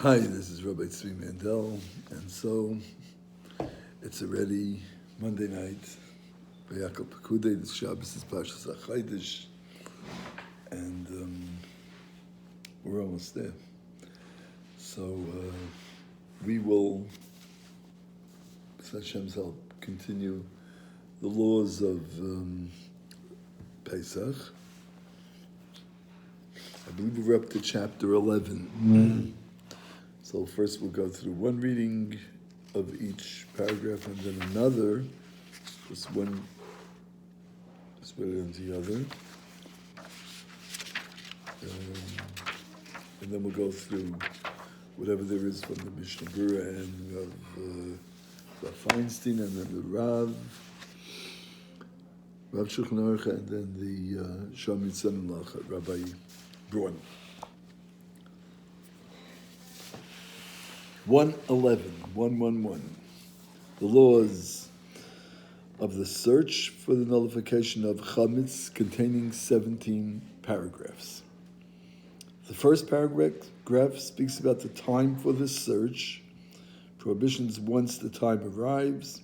Hi, this is Rabbi Tzvi Mandel, and so it's already Monday night. V'yakal Pekudei, this Shabbos is Parshas HaChaydish, and we're almost there. So we will, with Hashem's help, continue the laws of Pesach. I believe we're up to chapter 11. So first we'll go through one reading of each paragraph and then another, just one into the other. And then we'll go through whatever there is from the Mishnah Berurah and of Rav Feinstein, and then the Rav Shulchan Aruch, and then the Shalom Yitzhak Malach, Rabbi Braun. 111. The laws of the search for the nullification of chametz, containing 17 paragraphs. The first paragraph speaks about the time for the search, prohibitions once the time arrives.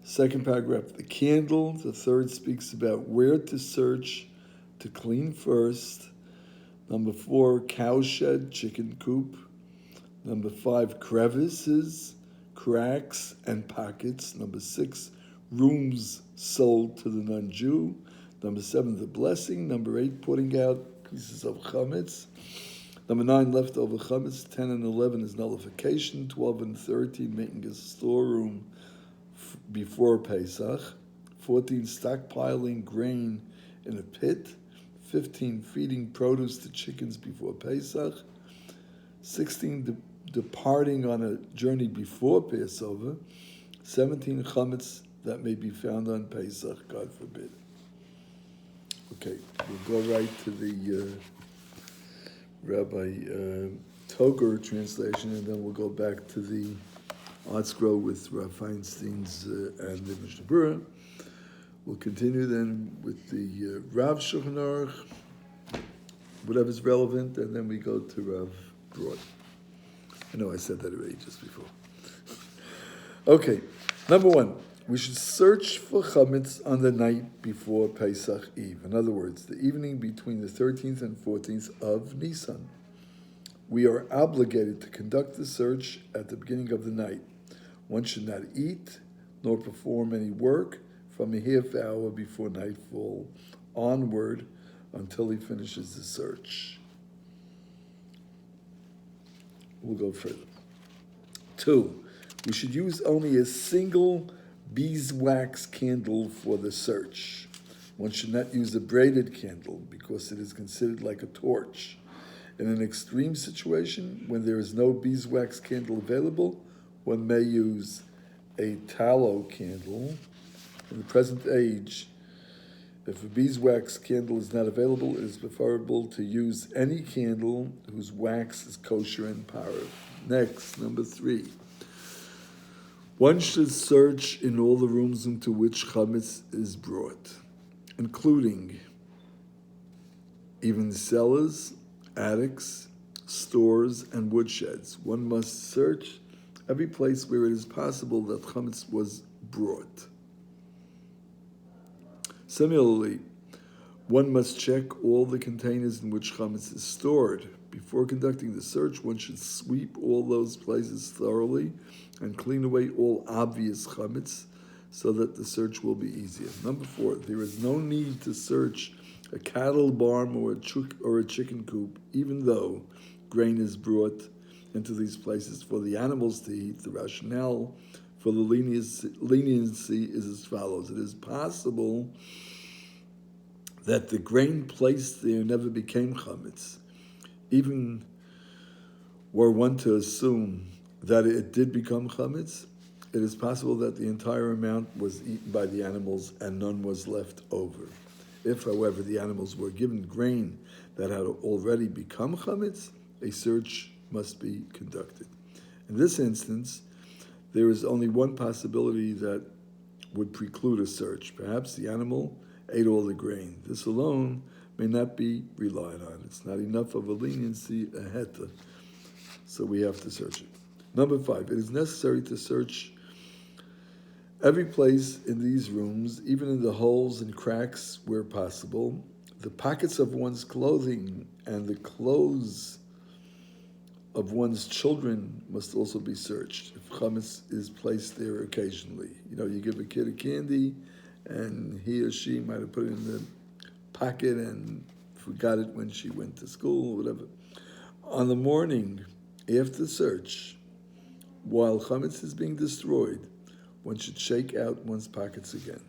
Second paragraph, the candle. The third speaks about where to search to clean first. Number 4, cowshed, chicken coop. Number 5, crevices, cracks, and pockets. Number 6, rooms sold to the non-Jew. Number 7, the blessing. Number 8, putting out pieces of chametz. Number 9, leftover chametz. 10 and 11 is nullification. 12 and 13, making a storeroom before Pesach. 14, stockpiling grain in a pit. 15, feeding produce to chickens before Pesach. 16, departing on a journey before Passover. 17, chametz that may be found on Pesach, God forbid. Okay, we'll go right to the Rabbi Toger translation, and then we'll go back to the Art Scroll with Rav Feinstein's and the Mishnah Berurah. We'll continue then with the Rav Shulchan Aruch, whatever's relevant, and then we go to Rav Braun. I know I said that already just before. Okay, number 1, we should search for chametz on the night before Pesach Eve. In other words, the evening between the 13th and 14th of Nisan. We are obligated to conduct the search at the beginning of the night. One should not eat nor perform any work from a half hour before nightfall onward until he finishes the search. We'll go further. 2, we should use only a single beeswax candle for the search. One should not use a braided candle because it is considered like a torch. In an extreme situation, when there is no beeswax candle available, one may use a tallow candle. In the present age, if a beeswax candle is not available, it is preferable to use any candle whose wax is kosher and parov. Next, number 3. One should search in all the rooms into which chametz is brought, including even cellars, attics, stores, and woodsheds. One must search every place where it is possible that chametz was brought. Similarly, one must check all the containers in which chametz is stored. Before conducting the search, one should sweep all those places thoroughly and clean away all obvious chametz so that the search will be easier. Number 4, there is no need to search a cattle barn or a chicken coop, even though grain is brought into these places for the animals to eat. The rationale for the leniency is as follows. It is possible that the grain placed there never became chametz. Even were one to assume that it did become chametz, it is possible that the entire amount was eaten by the animals and none was left over. If, however, the animals were given grain that had already become chametz, a search must be conducted. In this instance, there is only one possibility that would preclude a search. Perhaps the animal ate all the grain. This alone may not be relied on. It's not enough of a leniency, a heta, So we have to search it. Number 5, it is necessary to search every place in these rooms, even in the holes and cracks where possible. The pockets of one's clothing and the clothes of one's children must also be searched if chametz is placed there occasionally. You give a kid a candy, and he or she might have put it in the pocket and forgot it when she went to school or whatever. On the morning after the search, while chametz is being destroyed, one should shake out one's pockets again.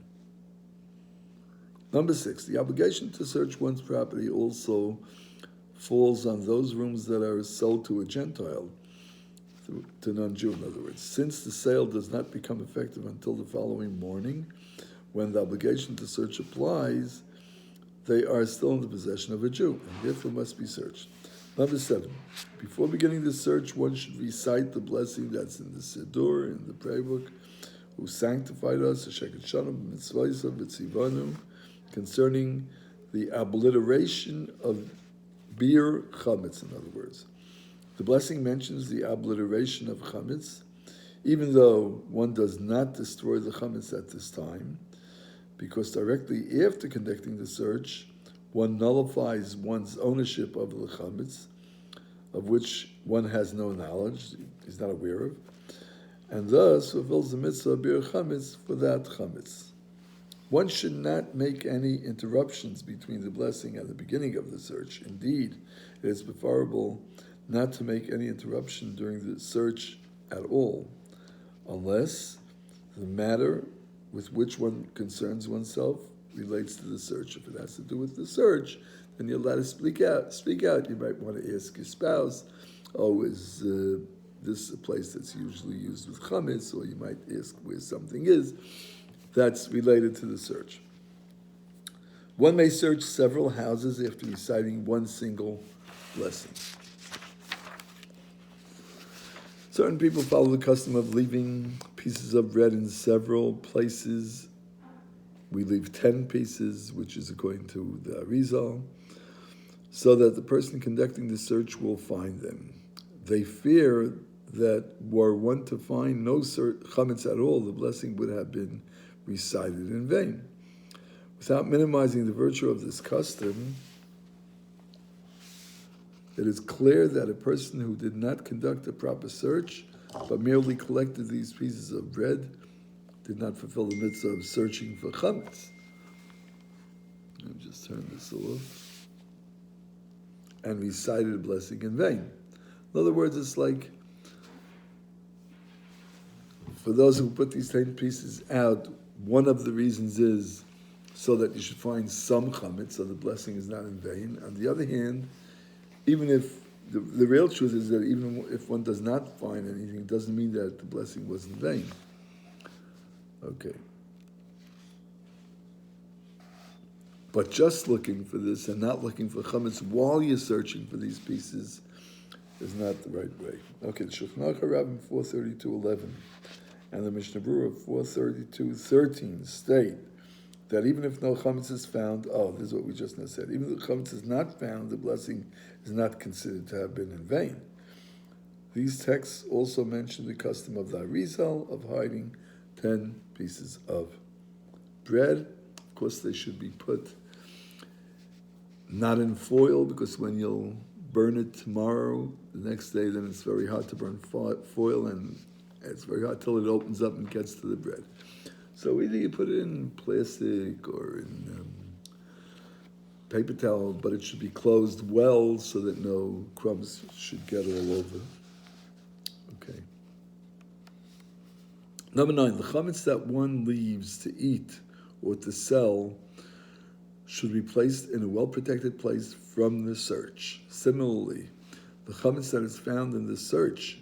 Number 6, the obligation to search one's property also falls on those rooms that are sold to a Gentile, to non-Jew in other words. Since the sale does not become effective until the following morning, when the obligation to search applies, they are still in the possession of a Jew, and therefore must be searched. Number 7, before beginning the search, one should recite the blessing that's in the Siddur, in the prayer book, who sanctified us, concerning the obliteration of bir chametz, in other words. The blessing mentions the obliteration of chametz, even though one does not destroy the chametz at this time, because directly after conducting the search, one nullifies one's ownership of the chametz, of which one has no knowledge, is not aware of, and thus fulfills the mitzvah of bir chametz for that chametz. One should not make any interruptions between the blessing and the beginning of the search. Indeed, it is preferable not to make any interruption during the search at all, unless the matter with which one concerns oneself relates to the search. If it has to do with the search, then you're allowed to speak out. You might want to ask your spouse, is this a place that's usually used with chametz? Or you might ask where something is that's related to the search. One may search several houses after reciting one single blessing. Certain people follow the custom of leaving pieces of bread in several places. We leave 10 pieces, which is according to the Arizal, so that the person conducting the search will find them. They fear that were one to find no chametz at all, the blessing would have been recited in vain. Without minimizing the virtue of this custom, it is clear that a person who did not conduct a proper search, but merely collected these pieces of bread, did not fulfill the mitzvah of searching for chametz. Let me just turn this off. And recited a blessing in vain. In other words, it's like, for those who put these 10 pieces out, one of the reasons is so that you should find some chametz, so the blessing is not in vain. On the other hand, even if the real truth is that even if one does not find anything, it doesn't mean that the blessing was in vain. Okay. But just looking for this and not looking for chametz while you're searching for these pieces is not the right way. Okay, the Shulchan Aruch Rabbim 432:11 and the Mishnah Berurah 432:13 state that even if no chametz is found, this is what we just now said, even if the chametz is not found, the blessing is not considered to have been in vain. These texts also mention the custom of the Arizal of hiding 10 pieces of bread. Of course, they should be put not in foil, because when you'll burn it tomorrow, the next day, then it's very hard to burn foil, and it's very hard till it opens up and gets to the bread. So either you put it in plastic or in paper towel, but it should be closed well so that no crumbs should get all over. Okay. Number 9, the chametz that one leaves to eat or to sell should be placed in a well-protected place from the search. Similarly, the chametz that is found in the search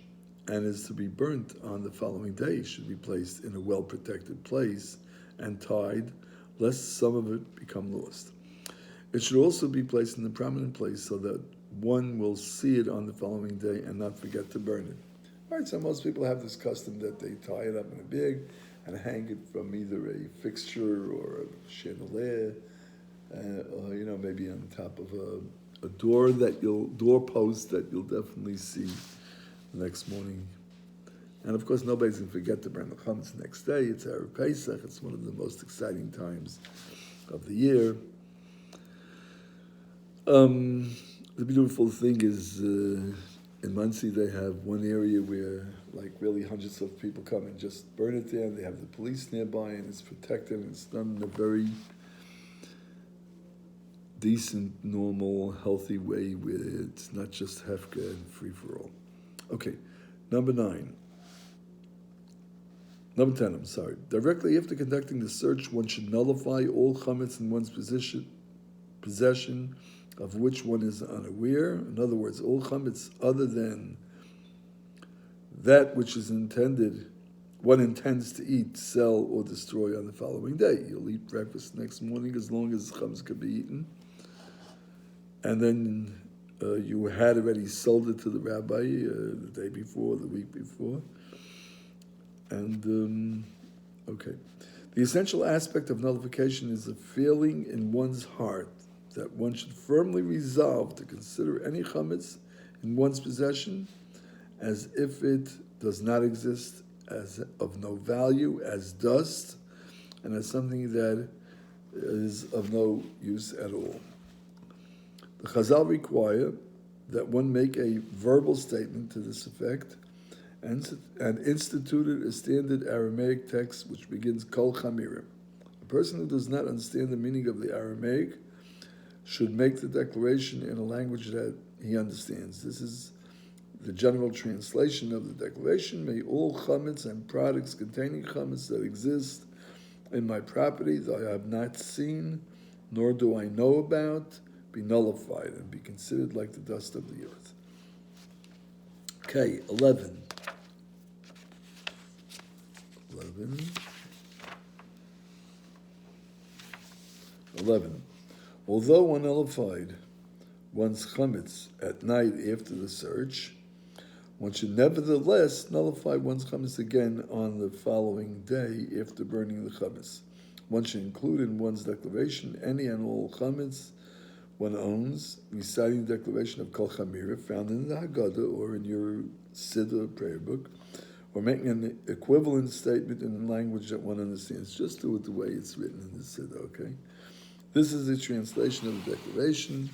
and is to be burnt on the following day should be placed in a well-protected place and tied, lest some of it become lost. It should also be placed in a prominent place so that one will see it on the following day and not forget to burn it. All right, so most people have this custom that they tie it up in a bag and hang it from either a fixture or a chandelier, or maybe on top of a doorpost that you'll definitely see the next morning. And of course, nobody's going to forget to burn the chametz the next day. It's Erev Pesach. It's one of the most exciting times of the year. The beautiful thing is, in Muncie, they have one area where, like, really hundreds of people come and just burn it there. And they have the police nearby, and it's protected, and it's done in a very decent, normal, healthy way where it's not just hefka and free-for-all. Okay, number 10, I'm sorry. Directly after conducting the search, one should nullify all chametz in one's possession of which one is unaware. In other words, all chametz other than that which is intended, one intends to eat, sell, or destroy on the following day. You'll eat breakfast next morning as long as chametz can be eaten. And then you had already sold it to the rabbi the day before, the week before. And, okay. The essential aspect of nullification is a feeling in one's heart that one should firmly resolve to consider any chametz in one's possession as if it does not exist, as of no value, as dust, and as something that is of no use at all. The Chazal require that one make a verbal statement to this effect and instituted a standard Aramaic text which begins Kol Chamirim. A person who does not understand the meaning of the Aramaic should make the declaration in a language that he understands. This is the general translation of the declaration. May all chametz and products containing chametz that exist in my property that I have not seen, nor do I know about, be nullified and be considered like the dust of the earth. Okay, 11. Although one nullified one's chametz at night after the search, one should nevertheless nullify one's chametz again on the following day after burning the chametz. One should include in one's declaration any and all chametz one owns, reciting the declaration of Kol Chamira found in the Haggadah or in your Siddur prayer book, or making an equivalent statement in a language that one understands. Just do it the way it's written in the Siddur, okay? This is the translation of the declaration.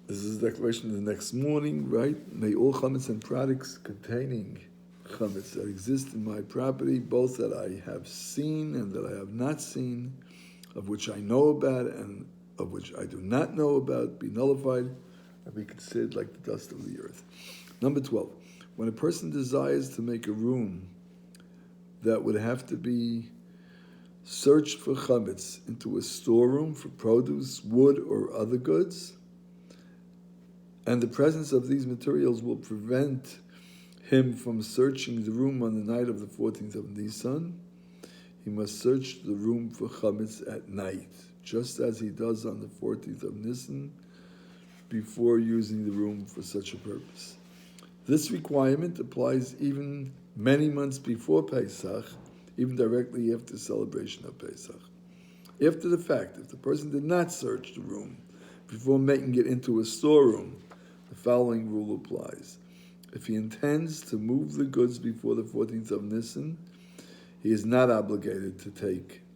This is the declaration the next morning, right? May all chametz and products containing chametz that exist in my property, both that I have seen and that I have not seen, of which I know about and of which I do not know about, be nullified and be considered like the dust of the earth. Number 12, when a person desires to make a room that would have to be searched for chametz into a storeroom for produce, wood, or other goods, and the presence of these materials will prevent him from searching the room on the night of the 14th of Nisan, he must search the room for chametz at night, just as he does on the 14th of Nisan, before using the room for such a purpose. This requirement applies even many months before Pesach, even directly after the celebration of Pesach. After the fact, if the person did not search the room before making it into a storeroom, the following rule applies. If he intends to move the goods before the 14th of Nisan, he is not obligated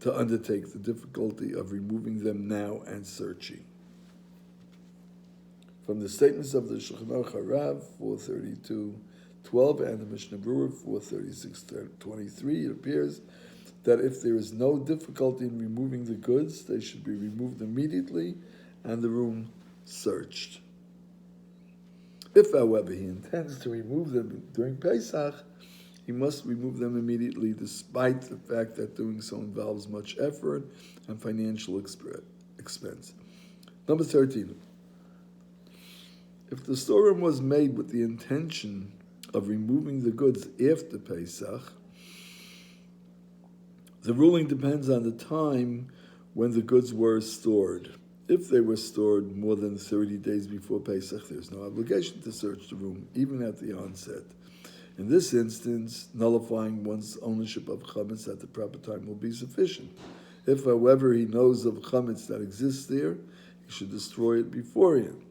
to undertake the difficulty of removing them now and searching. From the statements of the Shulchan Aruch Harav 432:12 and the Mishnah Berurah 436:23, it appears that if there is no difficulty in removing the goods, they should be removed immediately and the room searched. If, however, he intends to remove them during Pesach, he must remove them immediately, despite the fact that doing so involves much effort and financial expense. Number 13. If the storeroom was made with the intention of removing the goods after Pesach, the ruling depends on the time when the goods were stored. If they were stored more than 30 days before Pesach, there's no obligation to search the room, even at the onset. In this instance, nullifying one's ownership of chametz at the proper time will be sufficient. If, however, he knows of chametz that exists there, he should destroy it beforehand.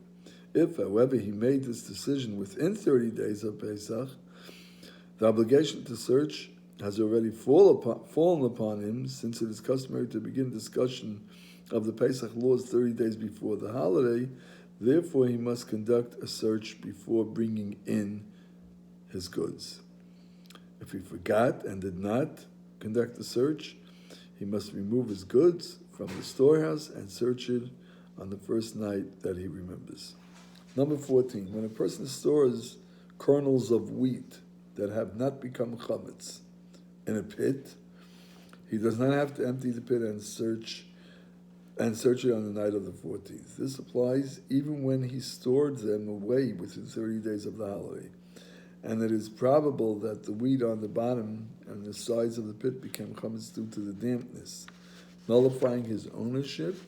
If, however, he made this decision within 30 days of Pesach, the obligation to search has already fallen upon him, since it is customary to begin discussion of the Pesach laws 30 days before the holiday. Therefore, he must conduct a search before bringing in his goods. If he forgot and did not conduct the search, he must remove his goods from the storehouse and search it on the first night that he remembers. Number 14, when a person stores kernels of wheat that have not become chametz in a pit, he does not have to empty the pit and search it on the night of the 14th. This applies even when he stored them away within 30 days of the holiday, and it is probable that the wheat on the bottom and the sides of the pit became chametz due to the dampness, nullifying his ownership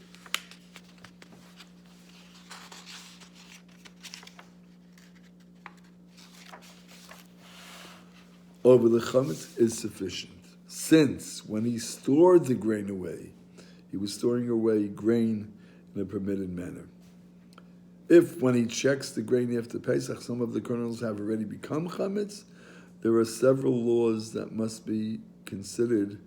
over the chametz is sufficient, since when he stored the grain away, he was storing away grain in a permitted manner. If, when he checks the grain after Pesach, some of the kernels have already become chametz, there are several laws that must be considered,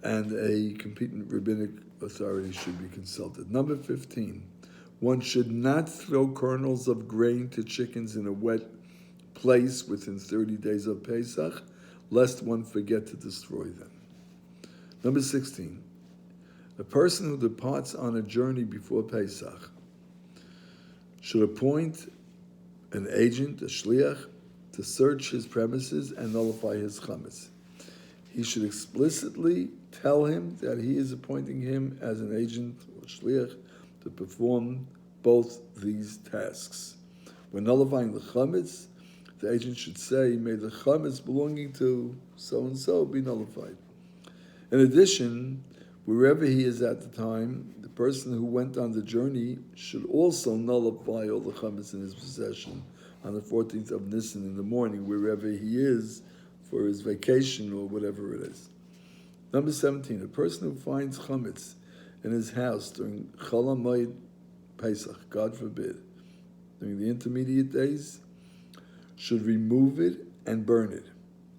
and a competent rabbinic authority should be consulted. Number 15, one should not throw kernels of grain to chickens in a wet place within 30 days of Pesach, lest one forget to destroy them. Number 16, a person who departs on a journey before Pesach should appoint an agent, a shliach, to search his premises and nullify his chametz. He should explicitly tell him that he is appointing him as an agent or shliach to perform both these tasks. When nullifying the chametz, the agent should say, "May the chametz belonging to so-and-so be nullified." In addition, wherever he is at the time, the person who went on the journey should also nullify all the chametz in his possession on the 14th of Nisan in the morning, wherever he is for his vacation or whatever it is. Number 17, a person who finds chametz in his house during Chol HaMoed Pesach, God forbid, during the intermediate days, should remove it and burn it.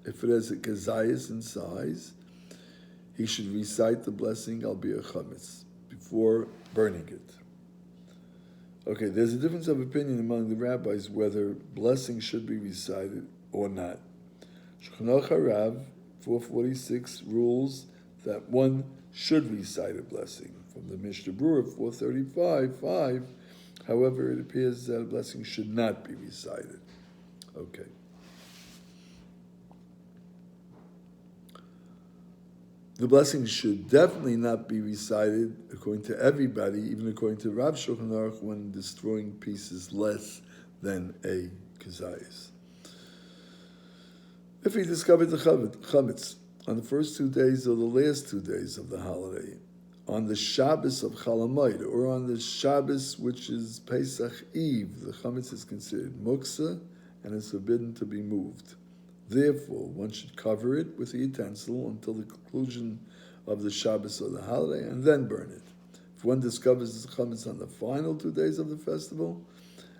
If it has a kazayas in size, he should recite the blessing al bi'er chametz before burning it. Okay, there's a difference of opinion among the rabbis whether blessing should be recited or not. Shulchan Aruch Harav 446 rules that one should recite a blessing. From the Mishnah Berurah 435:5, however, it appears that a blessing should not be recited. Okay. The blessing should definitely not be recited according to everybody, even according to Rav Shulchan Aruch, when destroying pieces less than a kazayas. If he discovered the chametz on the first 2 days or the last 2 days of the holiday, on the Shabbos of Chol HaMoed, or on the Shabbos which is Pesach Eve, the chametz is considered muksa and is forbidden to be moved. Therefore, one should cover it with the utensil until the conclusion of the Shabbos or the holiday, and then burn it. If one discovers the chametz on the final 2 days of the festival,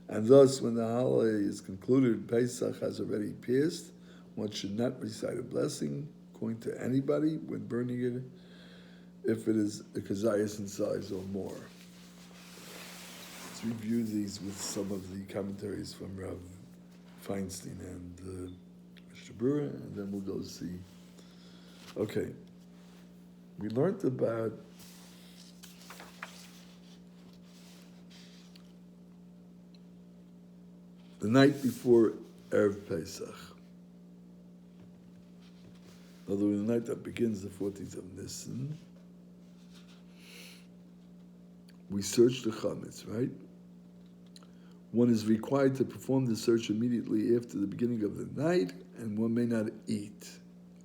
and thus when the holiday is concluded, Pesach has already passed, one should not recite a blessing according to anybody when burning it, if it is a kazayas in size or more. Let's review these with some of the commentaries from Rav Feinstein and Mishnah Berurah, and then we'll go see. Okay, we learned about the night before Erev Pesach. In other words, the night that begins the 14th of Nisan, we search the chametz, right? One is required to perform the search immediately after the beginning of the night, and one may not eat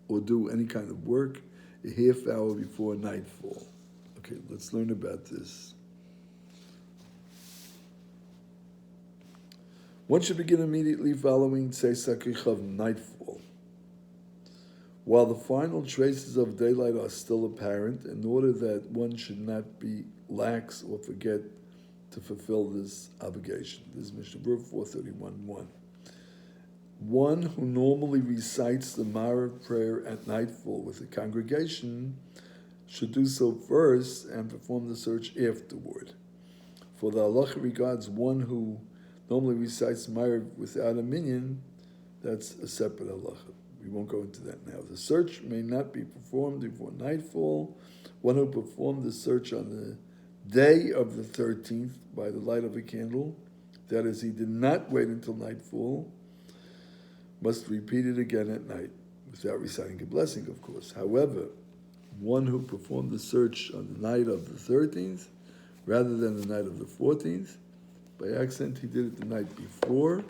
or do any kind of work a half hour before nightfall. Okay, let's learn about this. One should begin immediately following Tzeisak Chav, nightfall, while the final traces of daylight are still apparent, in order that one should not be lax or forget to fulfill this obligation. This is Mishnah Berurah 431:1. One who normally recites the Marav prayer at nightfall with the congregation should do so first and perform the search afterward. For the halacha regards one who normally recites Marav without a minyan, that's a separate halacha. We won't go into that now. The search may not be performed before nightfall. One who performed the search on the day of the 13th by the light of a candle, that is, he did not wait until nightfall, must repeat it again at night, without reciting a blessing, of course. However, one who performed the search on the night of the 13th, rather than the night of the 14th, by accident he did it the night before,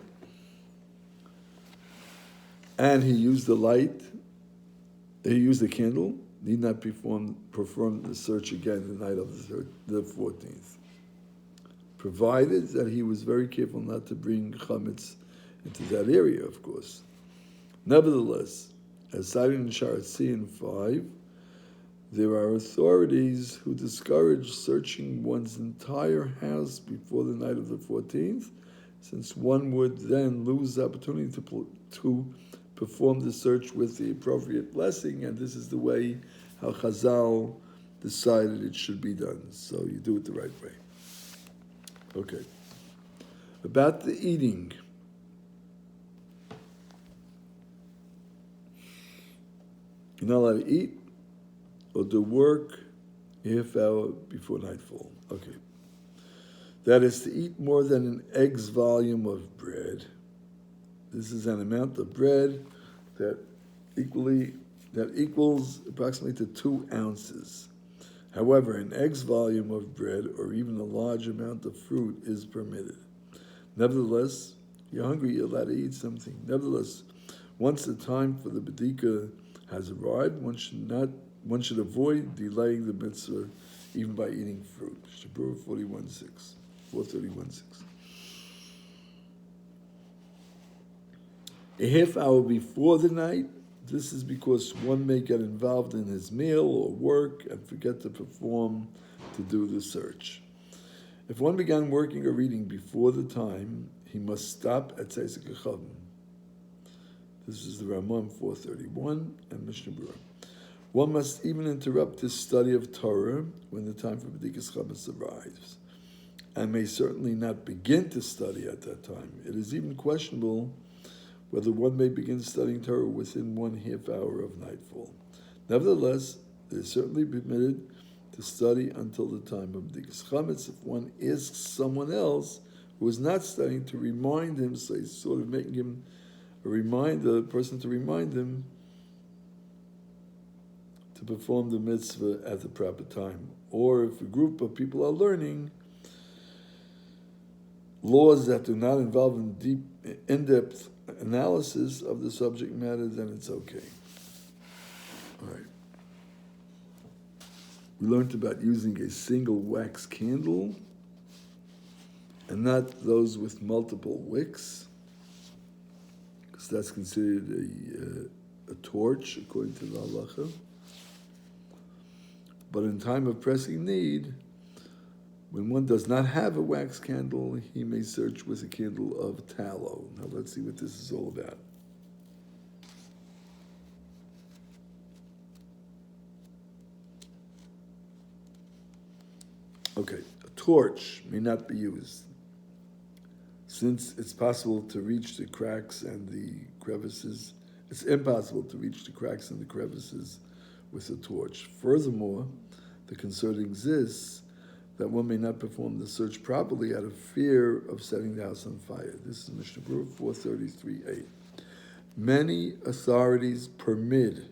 and he used he used the candle, need not perform the search again the night of the 14th, provided that he was very careful not to bring chametz into that area, of course. Nevertheless, as cited in Sharat Tzion 5, there are authorities who discourage searching one's entire house before the night of the 14th, since one would then lose the opportunity to perform the search with the appropriate blessing, and this is the way how Chazal decided it should be done. So you do it the right way. Okay. About the eating. You're not allowed to eat or do work a half hour before nightfall. Okay. That is to eat more than an egg's volume of bread. This is an amount of bread that equals approximately to 2 ounces. However, an egg's volume of bread or even a large amount of fruit is permitted. Nevertheless, you're hungry, you're allowed to eat something. Nevertheless, once the time for the bedika has arrived, one should avoid delaying the mitzvah even by eating fruit. Shabur 431:6. A half hour before the night, this is because one may get involved in his meal or work and forget to do the search. If one began working or reading before the time, he must stop at Tzeitzek Echavim. This is the Ramam 431 and Mishnah Berurah. One must even interrupt his study of Torah when the time for B'dikas Chametz arrives, and may certainly not begin to study at that time. It is even questionable whether one may begin studying Torah within 1/2 hour of nightfall. Nevertheless, it is certainly permitted to study until the time of B'dikas Chametz if one asks someone else who is not studying to remind him, so he's sort of making him a person to remind him to perform the mitzvah at the proper time. Or if a group of people are learning laws that do not involve in-depth analysis of the subject matter, then it's okay. All right. We learned about using a single wax candle and not those with multiple wicks, because that's considered a torch according to the halacha. But in time of pressing need, when one does not have a wax candle, he may search with a candle of tallow. Now let's see what this is all about. Okay, a torch may not be used, since it's possible to reach the cracks and the crevices. It's impossible to reach the cracks and the crevices with a torch. Furthermore, the concern exists that one may not perform the search properly out of fear of setting the house on fire. This is Mishnah Berurah 433:8. Many authorities permit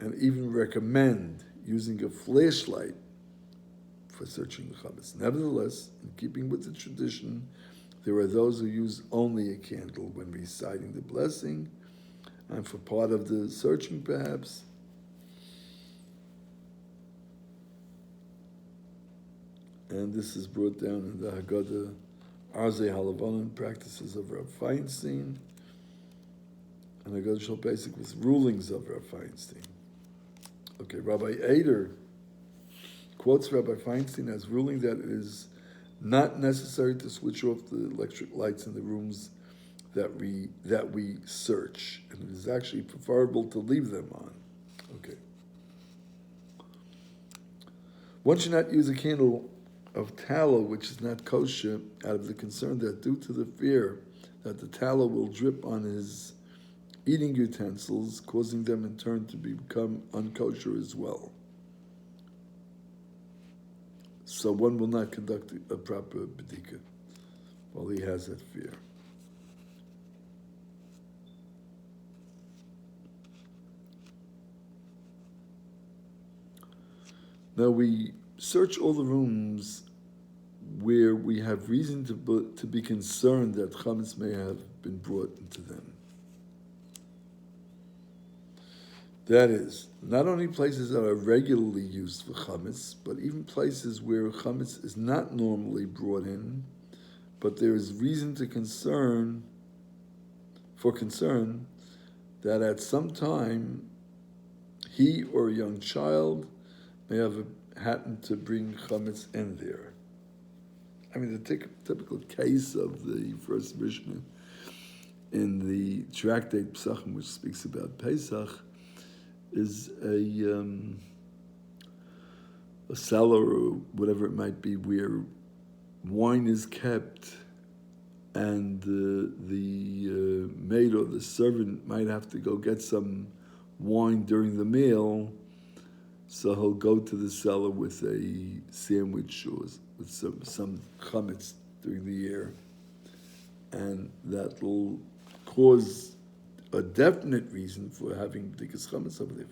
and even recommend using a flashlight for searching the chametz. Nevertheless, in keeping with the tradition, there are those who use only a candle when reciting the blessing, and for part of the searching perhaps, and this is brought down in the Haggadah, Arzei Halavanon, practices of Rav Feinstein, and Haggadah Shal Pesach with rulings of Rav Feinstein. Okay, Rabbi Eder quotes Rabbi Feinstein as ruling that it is Not necessary to switch off the electric lights in the rooms that we search, and it is actually preferable to leave them on. Okay. One should not use a candle of tallow which is not kosher out of the concern that due to the fear that the tallow will drip on his eating utensils, causing them in turn to become unkosher as well. So one will not conduct a proper bedika while he has that fear. Now we search all the rooms where we have reason to be concerned that chametz may have been brought into them. That is, not only places that are regularly used for chametz, but even places where chametz is not normally brought in, but there is reason to concern that at some time he or a young child may have happened to bring chametz in there. I mean, the typical case of the first Mishnah in the tractate Pesachim, which speaks about Pesach, is a cellar or whatever it might be where wine is kept, and the maid or the servant might have to go get some wine during the meal, so he'll go to the cellar with a sandwich or with some chametz during the year, and that will cause a definite reason for having b'dikas chametz over there.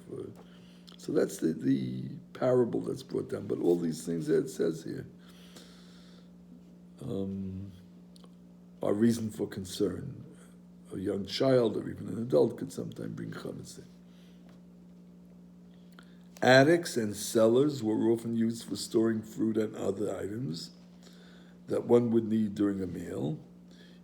So that's the parable that's brought down. But all these things that it says here are reason for concern. A young child or even an adult could sometimes bring chametz in. Attics and cellars were often used for storing fruit and other items that one would need during a meal.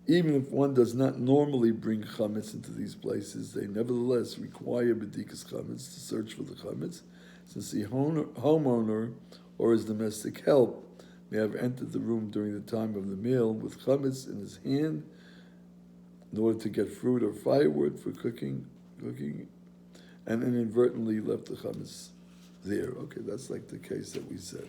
Even if one does not normally bring chametz into these places, they nevertheless require b'dikas chametz to search for the chametz, since the homeowner or his domestic help may have entered the room during the time of the meal with chametz in his hand in order to get fruit or firewood for cooking, and inadvertently left the chametz there. Okay, that's like the case that we said.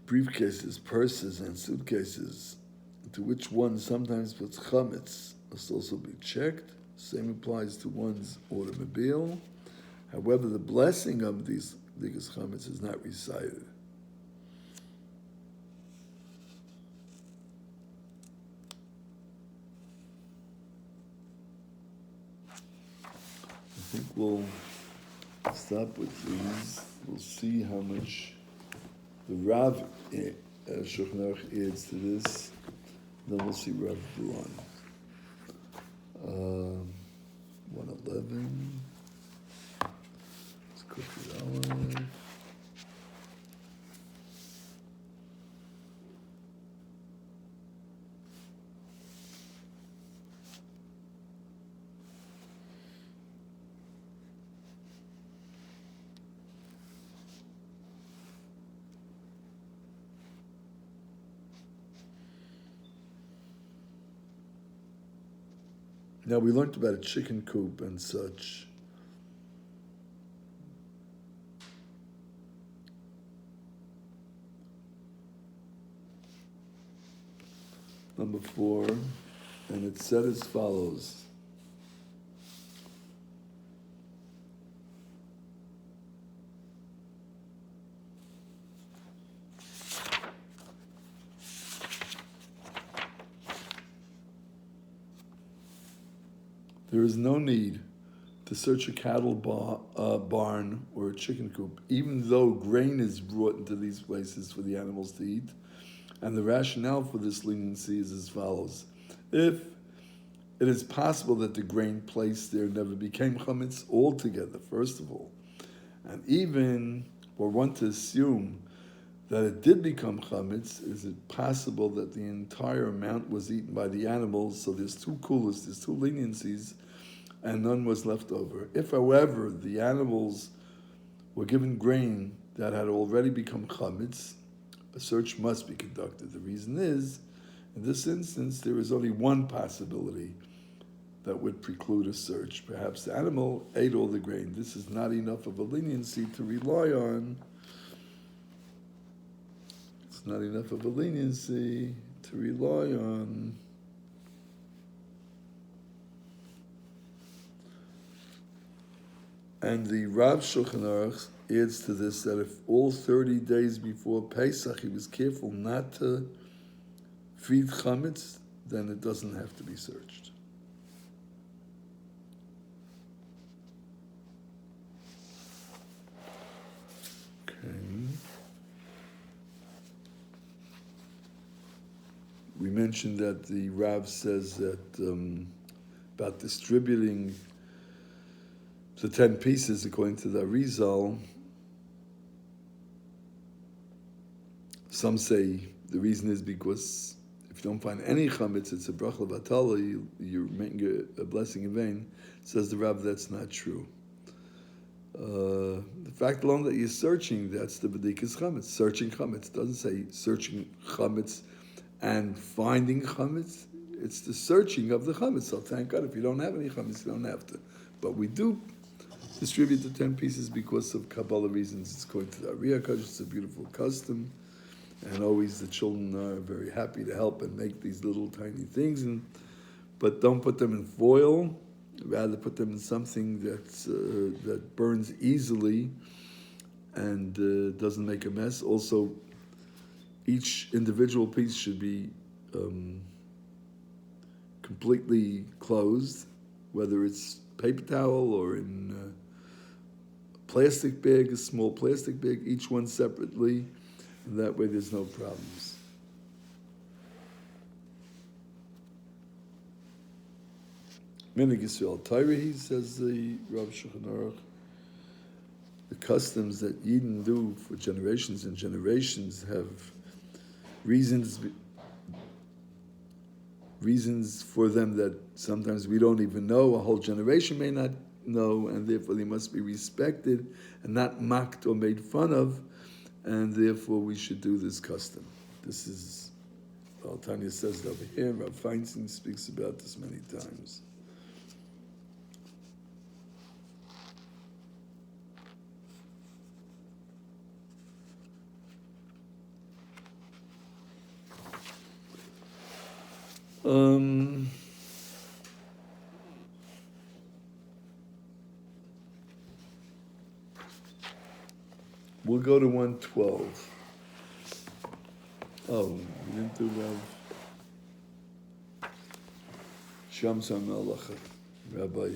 Briefcases, purses, and suitcases, to which one sometimes puts chametz, must also be checked. Same applies to one's automobile. However, the blessing of these b'dikas chametz is not recited. I think we'll stop with these. We'll see how much the Rav Shulchan Aruch adds to this. Then we'll see Rav Buran. 111. Let's cook it olive. Now we learned about a chicken coop and such. Number 4, and it said as follows. There is no need to search a cattle barn or a chicken coop, even though grain is brought into these places for the animals to eat. And the rationale for this leniency is as follows. If it is possible that the grain placed there never became chametz altogether, first of all. And even for one to assume that it did become chametz, is it possible that the entire amount was eaten by the animals? So there's two kulas, there's two leniencies, and none was left over. If, however, the animals were given grain that had already become chametz, a search must be conducted. The reason is, in this instance, there is only one possibility that would preclude a search. Perhaps the animal ate all the grain. This is not enough of a leniency to rely on. It's not enough of a leniency to rely on. And the Rav Shulchan Aruch adds to this that if all 30 days before Pesach he was careful not to feed chametz, then it doesn't have to be searched. Okay. We mentioned that the Rav says that about distributing the 10 pieces according to the Arizal. Some say the reason is because if you don't find any chametz, it's a bracha vatala, you're making a blessing in vain. Says the Rav, that's not true. The fact alone that you're searching, that's the b'dikas chametz. Searching chametz doesn't say searching chametz and finding chametz. It's the searching of the chametz. So thank God, if you don't have any chametz, you don't have to. But we do distribute the 10 pieces because of Kabbalah reasons. It's going to the Ariya Kodesh. It's a beautiful custom. And always the children are very happy to help and make these little tiny things. But don't put them in foil. Rather put them in something that burns easily and doesn't make a mess. Also, each individual piece should be completely closed, whether it's paper towel or in plastic bag, a small plastic bag, each one separately, and that way there's no problems. Minig Yisrael Torah, says the Rav Shulchan Aruch, the customs that Yidden do for generations and generations have reasons for them that sometimes we don't even know, a whole generation may not know, and therefore they must be respected and not mocked or made fun of, and therefore we should do this custom. This is, well, Tanya says it over here, Rav Feinstein speaks about this many times. We'll go to 112. Oh, we didn't do Rav Shamson Malacha, Rabbi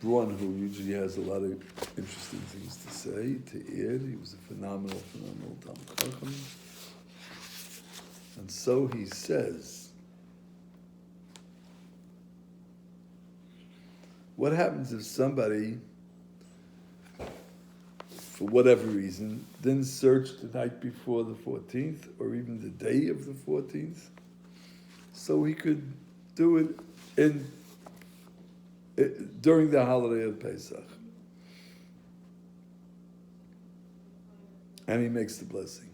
Braun, who usually has a lot of interesting things to say, to add. He was a phenomenal Talmid Chacham. And so he says, what happens if somebody, for whatever reason, didn't search the night before the 14th or even the day of the 14th? So he could do it during the holiday of Pesach. And he makes the blessing.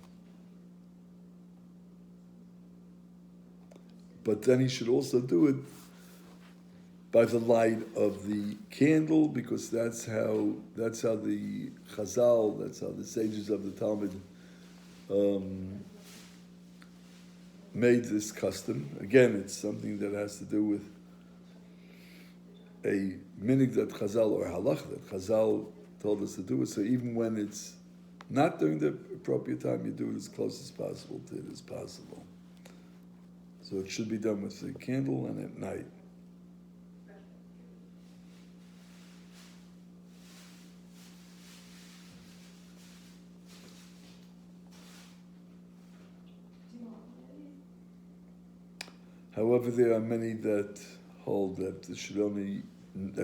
But then he should also do it by the light of the candle, because that's how the Chazal, that's how the sages of the Talmud made this custom. Again, it's something that has to do with a minig that Chazal, or halach that Chazal told us to do it. So even when it's not during the appropriate time, you do it as close as possible to it as possible. So it should be done with the candle and at night. However, there are many that hold that that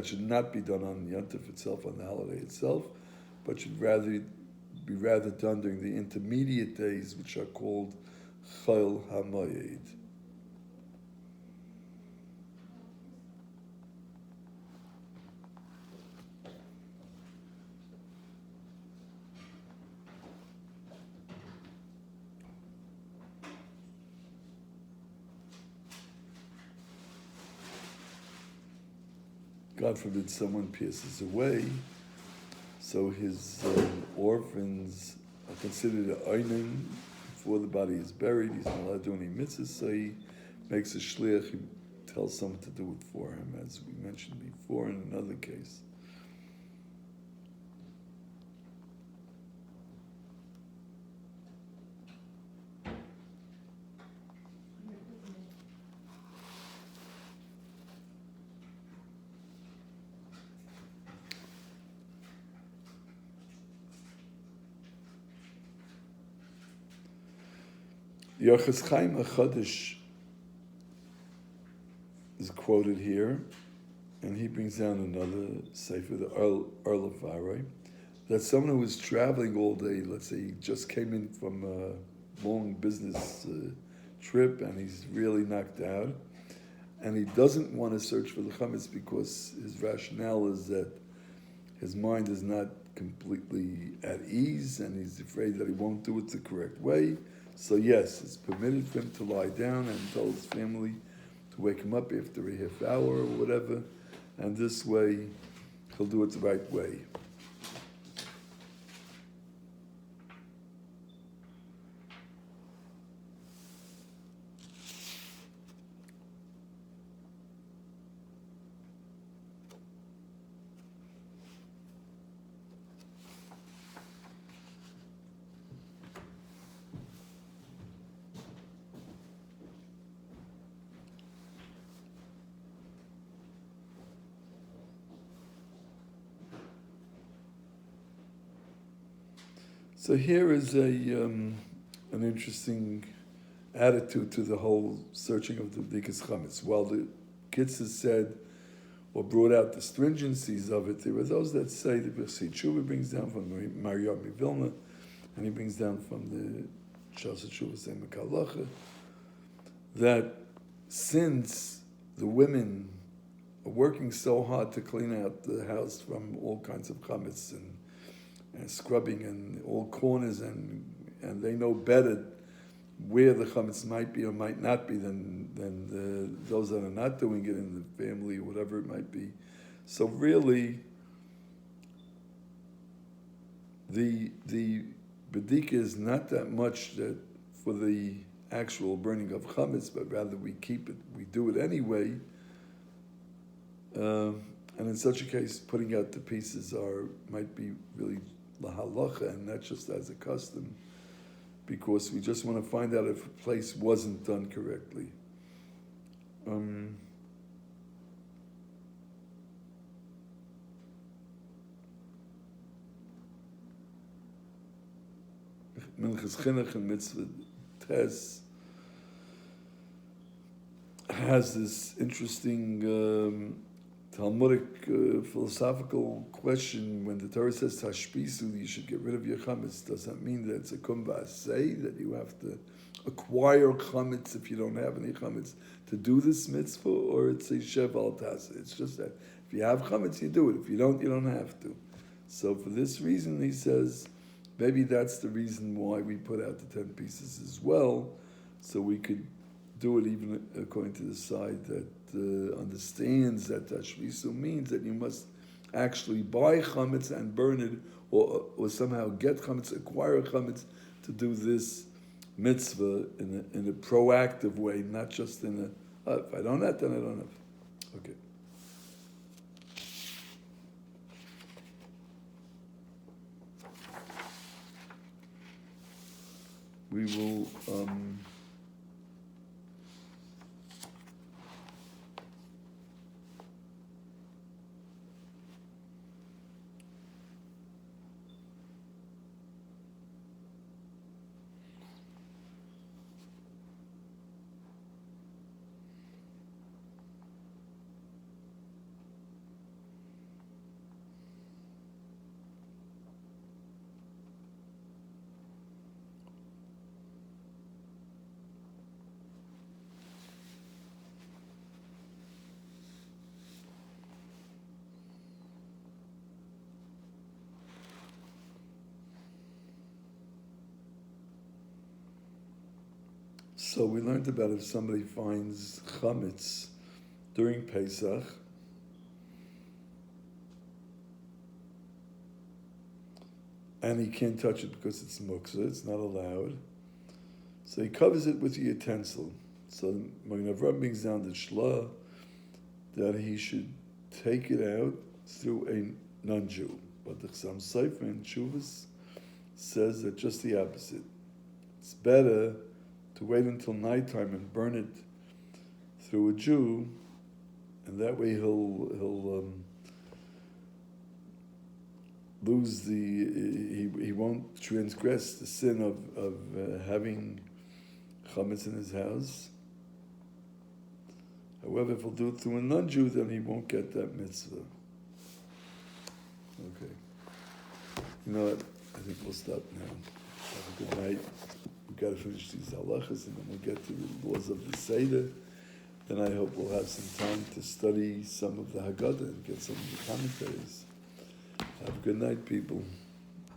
should not be done on Yontif itself, on the holiday itself, but should be rather done during the intermediate days, which are called Chol HaMoyed. God forbid someone passes away, so his orphans are considered an einim before the body is buried. He's not allowed to do any mitzvahs, so he makes a shliach, he tells someone to do it for him, as we mentioned before in another case. The Orchos Chaim HaChodesh is quoted here, and he brings down another sefer, the Earl of Varey, that someone who was traveling all day, let's say he just came in from a long business trip and he's really knocked out, and he doesn't want to search for the chametz because his rationale is that his mind is not completely at ease and he's afraid that he won't do it the correct way. So yes, it's permitted for him to lie down and tell his family to wake him up after a half hour or whatever, and this way he'll do it the right way. So here is an interesting attitude to the whole searching of the Bdikas Chametz. While the Kitzer said or brought out the stringencies of it, there were those that say the B'chsei Tshuva brings down from Maryam Vilna, and he brings down from the Shas Tshuva Semek Halacha, that since the women are working so hard to clean out the house from all kinds of chametz and scrubbing in all corners, and they know better where the chametz might be or might not be than those that are not doing it in the family or whatever it might be. So really, the bedika is not that much that for the actual burning of chametz, but rather we do it anyway. And in such a case, putting out the pieces might be really lahalacha and not just as a custom, because we just want to find out if a place wasn't done correctly. Minchas Chinuch and Mitzvah Tes has this interesting Talmudic philosophical question. When the Torah says tashpisu, you should get rid of your chametz, does that mean that it's a kumbas say that you have to acquire chametz if you don't have any chametz to do this mitzvah, or it's a shev al tasa? It's just that if you have chametz, you do it. If you don't have to. So for this reason, he says, maybe that's the reason why we put out the 10 pieces as well, so we could do it even according to the side that understands that tashvisu means that you must actually buy chametz and burn it, or somehow get chametz, acquire chametz to do this mitzvah in a proactive way, not just in a, if I don't have, then I don't have. Okay. We will So we learned about if somebody finds chametz during Pesach, and he can't touch it because it's muktzah, it's not allowed. So he covers it with the utensil. So Magen Avraham brings down the shla that he should take it out through a non-Jew. But the Chassam Sofer in Shuvas says that just the opposite. It's better to wait until nighttime and burn it through a Jew, and that way he'll lose he won't transgress the sin of having chametz in his house. However, if he'll do it through a non-Jew, then he won't get that mitzvah. Okay. You know what? I think we'll stop now. Have a good night. We've got to finish these halachas, and then we'll get to the laws of the Seder. Then I hope we'll have some time to study some of the Haggadah and get some of the commentaries. Have a good night, people.